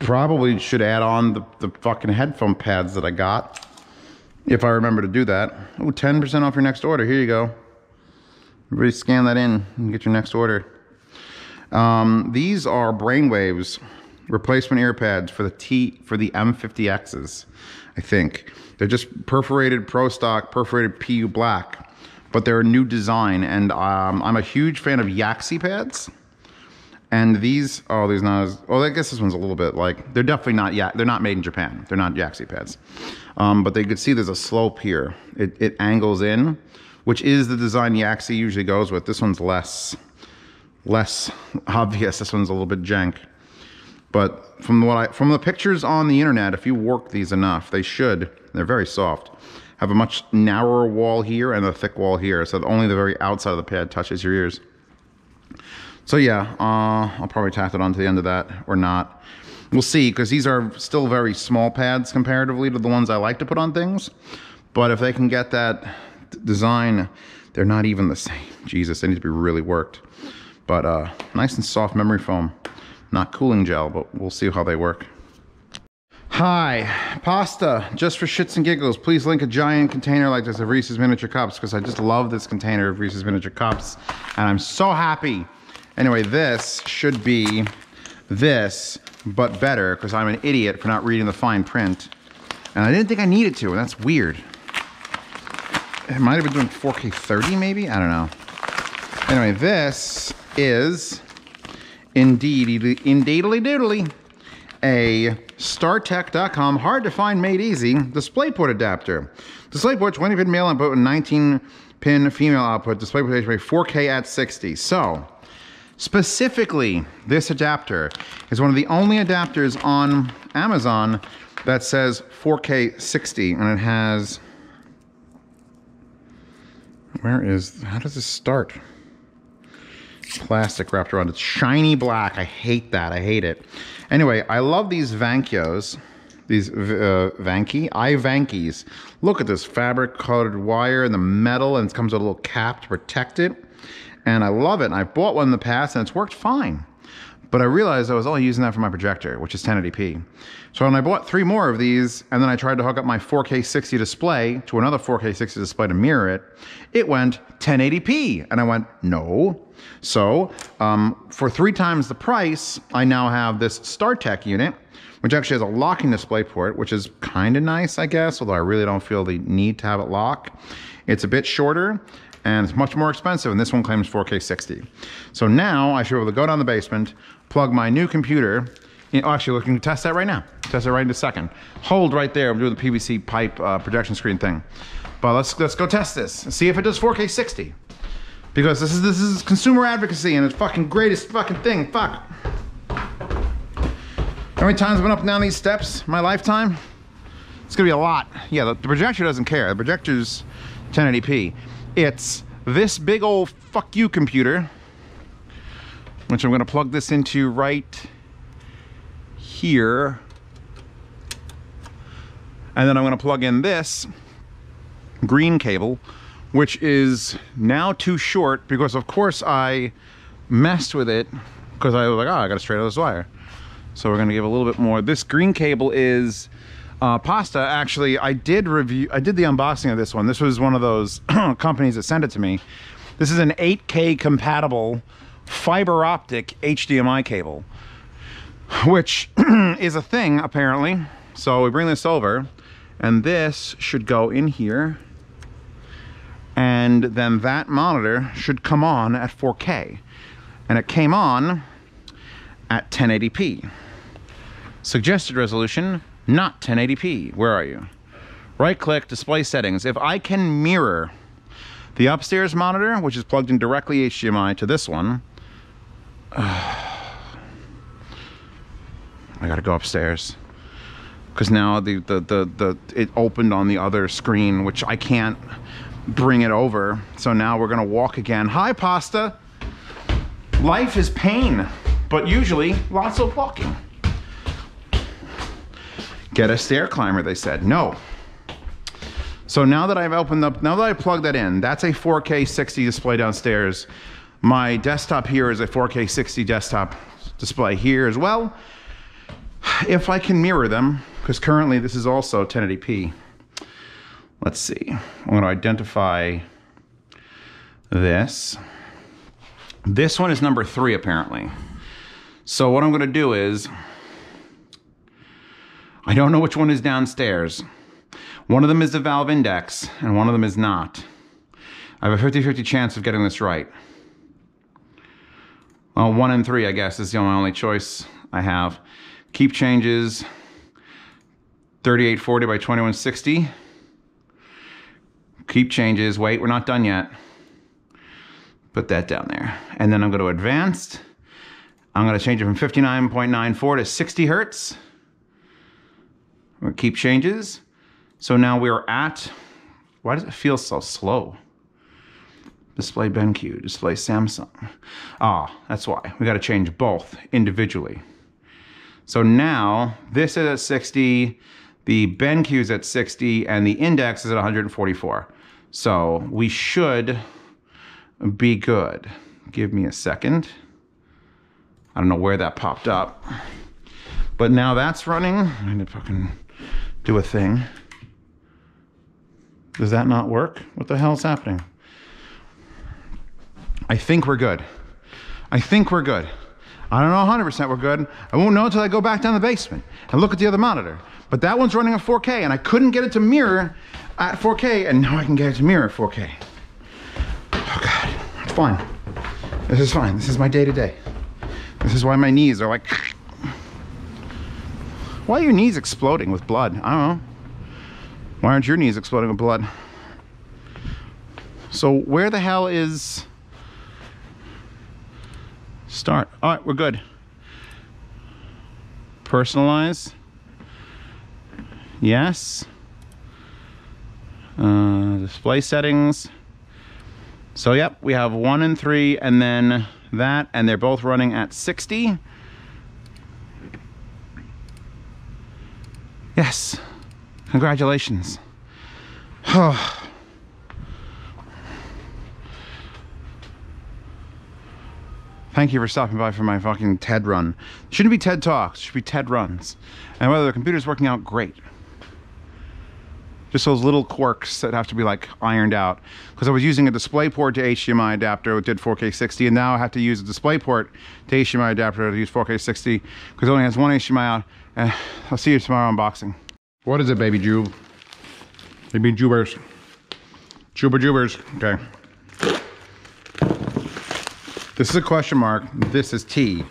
Probably should add on the fucking headphone pads that I got. If I remember to do that. Oh, 10% off your next order. Here you go. Everybody scan that in and get your next order. These are Brainwavz replacement ear pads for the M50Xs, I think. They're just perforated Pro Stock, perforated PU black, but they're a new design. And I'm a huge fan of Yaxi pads. And these, oh, these not as, well, I guess this one's a little bit like, they're definitely not, they're not made in Japan. They're not Yaxi pads. But they could see there's a slope here. It angles in, which is the design Yaxi usually goes with. This one's less obvious. This one's a little bit jank. But from the pictures on the internet, if you work these enough, they're very soft, have a much narrower wall here and a thick wall here. So only the very outside of the pad touches your ears. So yeah, I'll probably tack it onto the end of that or not. We'll see, because these are still very small pads comparatively to the ones I like to put on things. But if they can get that design, they're not even the same. Jesus, they need to be really worked. But nice and soft memory foam. Not cooling gel, but we'll see how they work. Hi, pasta, just for shits and giggles, please link a giant container like this of Reese's Miniature Cups, because I just love this container of Reese's Miniature Cups, and I'm so happy. Anyway, this should be this, but better, because I'm an idiot for not reading the fine print. And I didn't think I needed to, and that's weird. It might have been doing 4K 30 maybe? I don't know. Anyway, this is indeedly doodly a StarTech.com hard to find, made easy DisplayPort adapter. DisplayPort 20-pin male input and 19-pin female output. DisplayPort HDMI 4K at 60. So, specifically, this adapter is one of the only adapters on Amazon that says 4K 60, and it has, how does this start? Plastic wrapped around it. It's shiny black. I hate that. I hate it. Anyway, I love these Vankios. These iVankies. Look at this fabric-coated wire and the metal, and it comes with a little cap to protect it. And I love it. And I bought one in the past, and it's worked fine. But I realized I was only using that for my projector, which is 1080p. So when I bought 3 more of these, and then I tried to hook up my 4K 60 display to another 4K 60 display to mirror it, it went 1080p. And I went, no. So for 3 times the price, I now have this StarTech unit, which actually has a locking display port, which is kind of nice, I guess, although I really don't feel the need to have it lock. It's a bit shorter, and it's much more expensive, and this one claims 4K 60. So now I should be able to go down the basement, plug my new computer in. Oh, actually, we can test that right now. Test it right in a second. Hold right there. I'm doing the PVC pipe projection screen thing. But let's go test this and see if it does 4K 60. Because this is consumer advocacy, and it's fucking greatest fucking thing. Fuck. How many times I've been up and down these steps in my lifetime? It's gonna be a lot. Yeah, the projector doesn't care. The projector's 1080p. It's this big old fuck you computer, which I'm gonna plug this into right here. And then I'm gonna plug in this green cable, which is now too short because of course I messed with it because I was like, oh, I gotta straighten this wire. So we're gonna give a little bit more. This green cable is pasta. Actually, I did the unboxing of this one. This was one of those companies that sent it to me. This is an 8K compatible fiber optic HDMI cable, which is a thing apparently. So we bring this over, and this should go in here, and then that monitor should come on at 4K, and it came on at 1080p. Suggested resolution, not 1080p. Where are you? Right click, display settings. If I can mirror the upstairs monitor, which is plugged in directly HDMI, to this one, I gotta go upstairs because now it opened on the other screen, which I can't bring it over. So now we're gonna walk again. Hi, pasta. Life is pain, but usually lots of walking. Get a stair climber, they said. No. So now that I've opened up, now that I plugged that in, that's a 4K 60 display downstairs. My desktop here is a 4K 60 desktop display here as well. if I can mirror them, because currently this is also 1080p. Let's see. I'm going to identify this. This one is number 3 apparently. So what I'm going to do is, I don't know which one is downstairs. One of them is the valve index and one of them is not. I have a 50-50 chance of getting this right. Well, 1 and 3 I guess is the only choice I have. Keep changes 3840 by 2160. Keep changes, wait, we're not done yet. Put that down there. And then I'm going to advanced. I'm going to change it from 59.94 to 60 hertz. We're going to keep changes. So now we're at, why does it feel so slow? Display BenQ, display Samsung. Ah, that's why. We got to change both individually. So now this is at 60, the BenQ is at 60, and the index is at 144. So we should be good. Give me a second. I don't know where that popped up, but now that's running. I need to fucking do a thing. Does that not work? What the hell is happening? I think we're good. I think we're good. I don't know 100% we're good. I won't know until I go back down the basement and look at the other monitor. But that one's running at 4K and I couldn't get it to mirror at 4K, and now I can get it to mirror at 4K. Oh God, it's fine. This is fine. This is my day-to-day. This is why my knees are like... Why are your knees exploding with blood? I don't know. Why aren't your knees exploding with blood? So where the hell is... Start. All right, we're good. Personalize. Yes. Display settings. So yep, we have 1 and 3 and then that, and they're both running at 60. Yes. Congratulations. Thank you for stopping by for my fucking TED run. It shouldn't be TED Talks, it should be TED Runs. And whether the computer's working out great. Just those little quirks that have to be like ironed out. Because I was using a DisplayPort to HDMI adapter, it did 4K 60, and now I have to use a DisplayPort to HDMI adapter to use 4K 60, because it only has one HDMI out. And I'll see you tomorrow unboxing. What is it, baby Jube? Baby Jubers. Jubers. Okay. This is a question mark. This is T.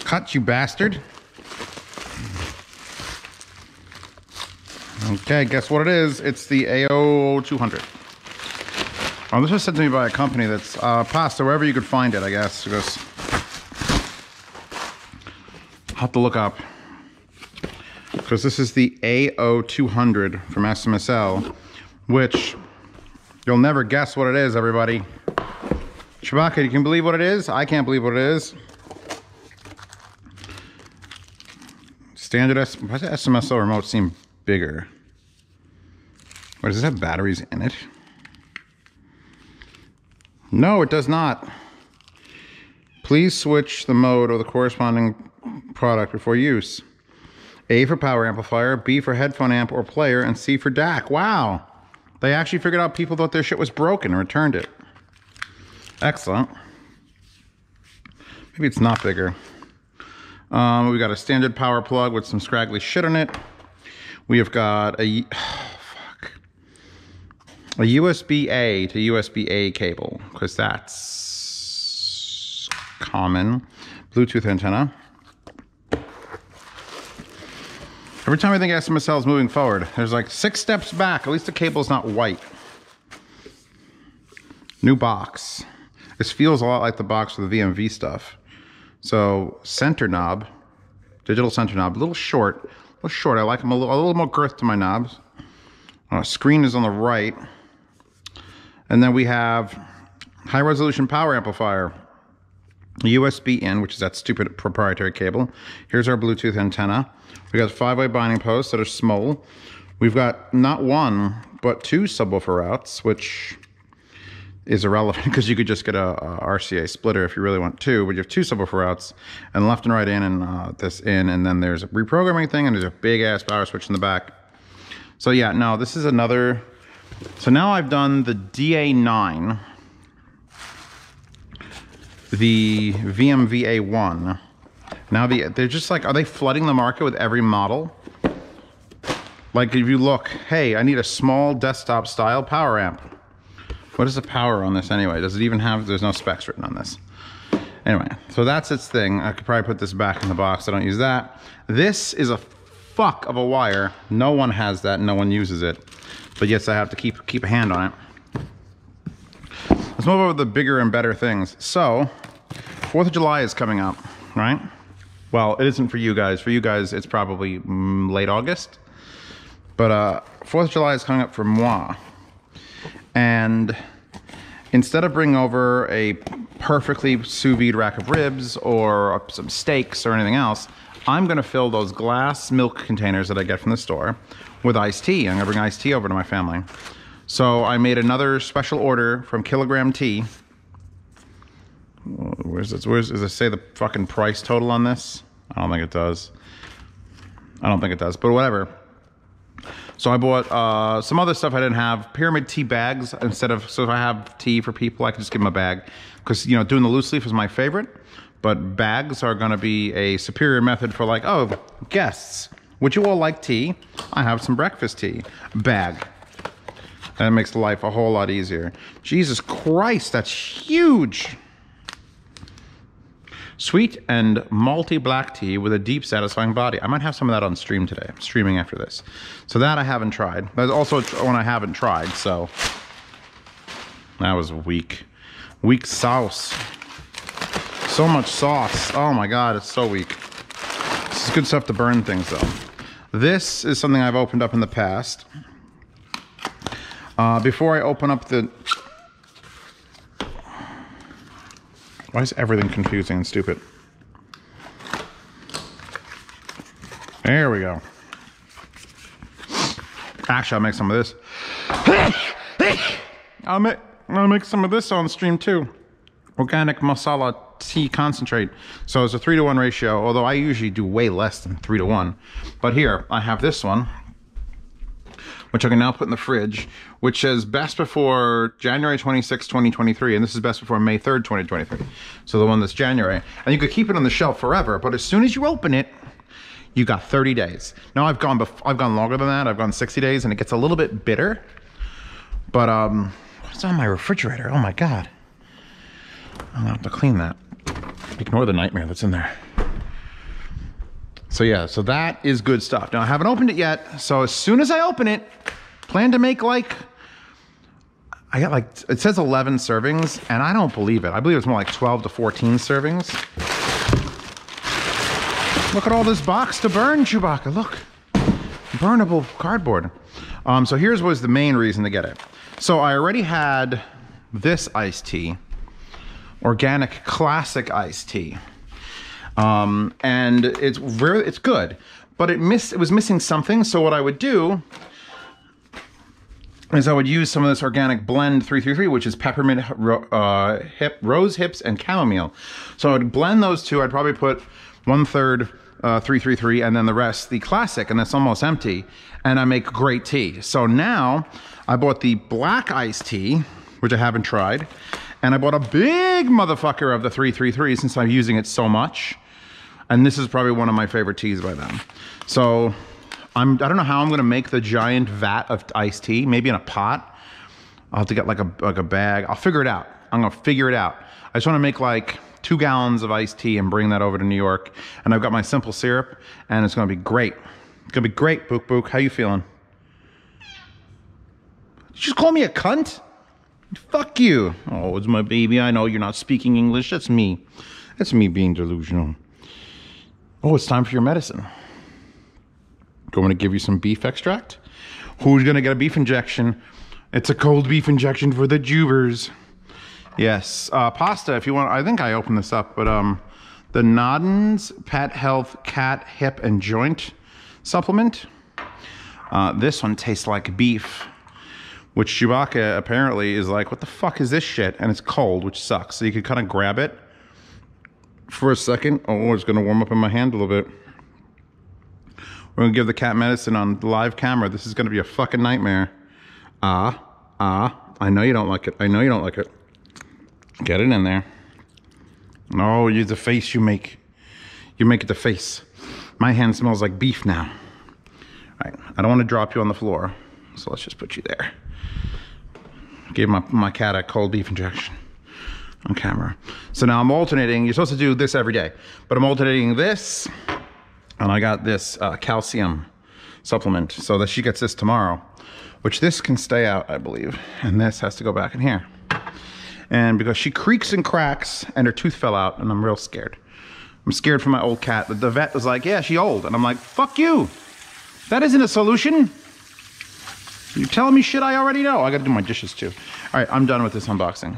Cut, you bastard. Okay, guess what it is? It's the AO200. Oh, this was sent to me by a company that's pasta, wherever you could find it, I guess. Because I'll have to look up. Because this is the AO200 from SMSL, which you'll never guess what it is, everybody. Chewbacca, you can believe what it is? I can't believe what it is. Standard why does the SMSL remote seem bigger? Wait, does this have batteries in it? No, it does not. Please switch the mode of the corresponding product before use. A for power amplifier, B for headphone amp or player, and C for DAC. Wow. They actually figured out people thought their shit was broken and returned it. Excellent. Maybe it's not bigger. We got a standard power plug with some scraggly shit on it. We have got a USB-A to USB-A cable, because that's common. Bluetooth antenna. Every time I think SMSL is moving forward, there's like 6 steps back. At least the cable's not white. New box. This feels a lot like the box for the VMV stuff. So center knob, digital center knob, a little short. I like them a little more girth to my knobs. Screen is on the right. And then we have high resolution power amplifier. USB in, which is that stupid proprietary cable. Here's our Bluetooth antenna. We got 5-way binding posts that are small. We've got not one, but two subwoofer routes, which is irrelevant because you could just get a RCA splitter if you really want to, but you have two subwoofer routes and left and right in and this in, and then there's a reprogramming thing and there's a big ass power switch in the back. So yeah, no, this is another, so now I've done the DA9, the VMVA1. Now they're just like, are they flooding the market with every model? Like if you look, hey, I need a small desktop style power amp. What is the power on this anyway? Does it even have, there's no specs written on this. Anyway, so that's its thing. I could probably put this back in the box. I don't use that. This is a fuck of a wire. No one has that, no one uses it. But yes, I have to keep a hand on it. Let's move over to the bigger and better things. So, 4th of July is coming up, right? Well, it isn't for you guys. For you guys, it's probably late August. But 4th of July is coming up for moi. And instead of bringing over a perfectly sous vide rack of ribs or some steaks or anything else, I'm gonna fill those glass milk containers that I get from the store with iced tea. I'm gonna bring iced tea over to my family. So I made another special order from Kilogram Tea. Does it say the fucking price total on this? I don't think it does. But whatever. So I bought some other stuff I didn't have. Pyramid tea bags instead of, so if I have tea for people, I can just give them a bag. Because, you know, doing the loose leaf is my favorite. But bags are going to be a superior method for like, oh, guests. Would you all like tea? I have some breakfast tea. Bag. That makes life a whole lot easier. Jesus Christ, that's huge. Sweet and malty black tea with a deep, satisfying body. I might have some of that on stream today. I'm streaming after this. So that I haven't tried. There's also one I haven't tried, so. That was weak. Weak sauce. So much sauce. Oh my God, it's so weak. This is good stuff to burn things though. This is something I've opened up in the past. Before I open up the... Why is everything confusing and stupid? There we go. Actually, I'll make some of this. I'll make some of this on stream too. Organic masala tea concentrate. So it's a 3-to-1 ratio, although I usually do way less than 3-to-1. But here, I have this one, which I can now put in the fridge, which says best before January 26, 2023, and this is best before May 3rd, 2023. So the one that's January. And you could keep it on the shelf forever, but as soon as you open it, you got 30 days. Now I've gone longer than that. I've gone 60 days, and it gets a little bit bitter. But what's on my refrigerator? Oh my God. I'm gonna have to clean that. Ignore the nightmare that's in there. So yeah, so that is good stuff. Now I haven't opened it yet, so as soon as I open it, plan to make like, I got like, it says 11 servings, and I don't believe it. I believe it's more like 12 to 14 servings. Look at all this box to burn, Chewbacca, look. Burnable cardboard. So here's was the main reason to get it. So I already had this iced tea, organic classic iced tea. And it's good, but it was missing something. So what I would do is I would use some of this organic blend 333, which is peppermint, rose hips, and chamomile. So I would blend those two. I'd probably put 1/3 333 and then the rest the classic, and that's almost empty. And I make great tea. So now I bought the black iced tea, which I haven't tried. And I bought a big motherfucker of the 333 since I'm using it so much. And this is probably one of my favorite teas by them. So I don't know how I'm gonna make the giant vat of iced tea, maybe in a pot. I'll have to get like a bag. I'll figure it out. I'm gonna figure it out. I just wanna make like 2 gallons of iced tea and bring that over to New York. And I've got my simple syrup, and it's gonna be great. It's gonna be great, Book Book. How you feeling? Did you just call me a cunt? Fuck you. Oh, it's my baby. I know you're not speaking English. That's me. That's me being delusional. Oh, it's time for your medicine. Do you want me to give you some beef extract? Who's gonna get a beef injection? It's a cold beef injection for the Jubers. Yes, pasta if you want. I think I opened this up, but the Noddens Pet Health Cat Hip and Joint Supplement. This one tastes like beef, which Chewbacca apparently is like, what the fuck is this shit? And it's cold, which sucks. So you can kind of grab it for a second. Oh, it's gonna warm up in my hand a little bit. We're gonna give the cat medicine on live camera. This is gonna be a fucking nightmare. I know you don't like it. I know you don't like it. Get it in there. No, use the face you make. You make it the face. My hand smells like beef now. All right, I don't want to drop you on the floor, so let's just put you there. Gave my cat a cold beef injection on camera. So now I'm alternating. You're supposed to do this every day, but I'm alternating this, and I got this calcium supplement, so that she gets this tomorrow, which this can stay out, I believe, and this has to go back in here. And because she creaks and cracks and her tooth fell out, and I'm real scared. I'm scared for my old cat. The vet was like, yeah, she's old. And I'm like, fuck you. That isn't a solution. You're telling me shit I already know. I gotta do my dishes too. All right, I'm done with this unboxing.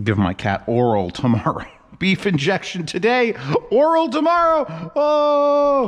Give my cat oral tomorrow. Beef injection today, oral tomorrow. Oh.